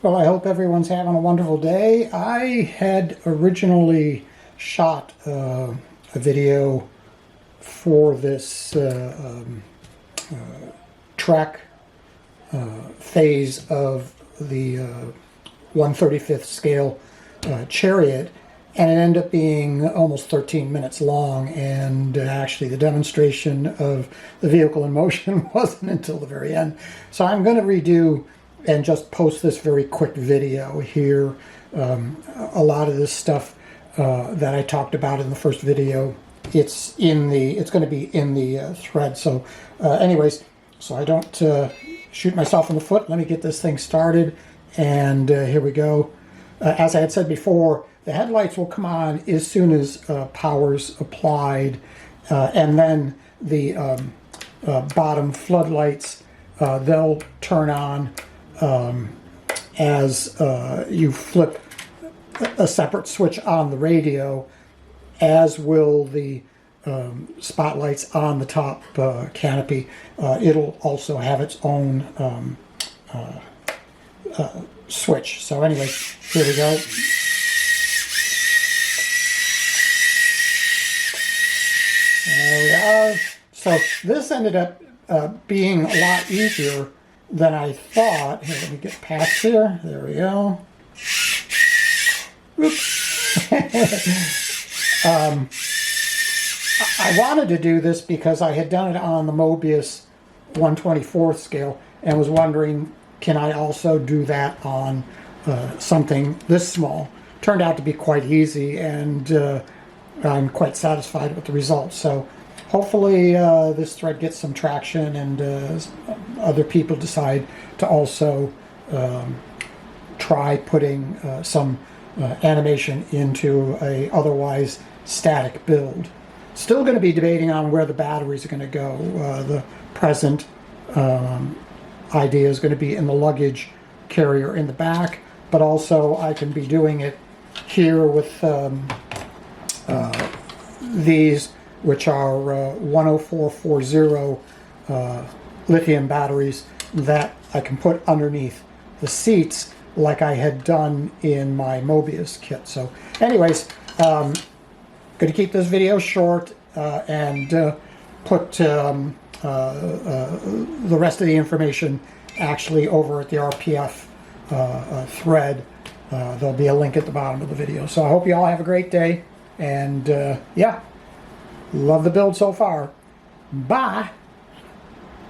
Well, I hope everyone's having a wonderful day. I had originally shot a video for this track phase of the 1/35th scale Chariot, and it ended up being almost 13 minutes long, and actually the demonstration of the vehicle in motion wasn't until the very end. So I'm going to redo and just post this very quick video here. A lot of this stuff that I talked about in the first video, it's going to be in the thread. So anyways, so I don't shoot myself in the foot, let me get this thing started, and here we go. As I had said before, the headlights will come on as soon as power's applied, and then the bottom floodlights, they'll turn on as you flip a separate switch on the radio, as will the spotlights on the top canopy. It'll also have its own switch. So anyway, here we go. There we are. So this ended up being a lot easier than I thought. Here, let me get past here. There we go. Oops. I wanted to do this because I had done it on the Moebius 1/24th scale and was wondering, can I also do that on something this small? Turned out to be quite easy, and I'm quite satisfied with the results. So hopefully this thread gets some traction, and other people decide to also try putting some animation into a otherwise static build. Still going to be debating on where the batteries are going to go. The present idea is going to be in the luggage carrier in the back, but also I can be doing it here with these, which are 10440 lithium batteries that I can put underneath the seats like I had done in my Moebius kit. So anyways, going to keep this video short and put the rest of the information actually over at the RPF thread. There'll be a link at the bottom of the video. So I hope you all have a great day, and yeah, love the build so far. Bye.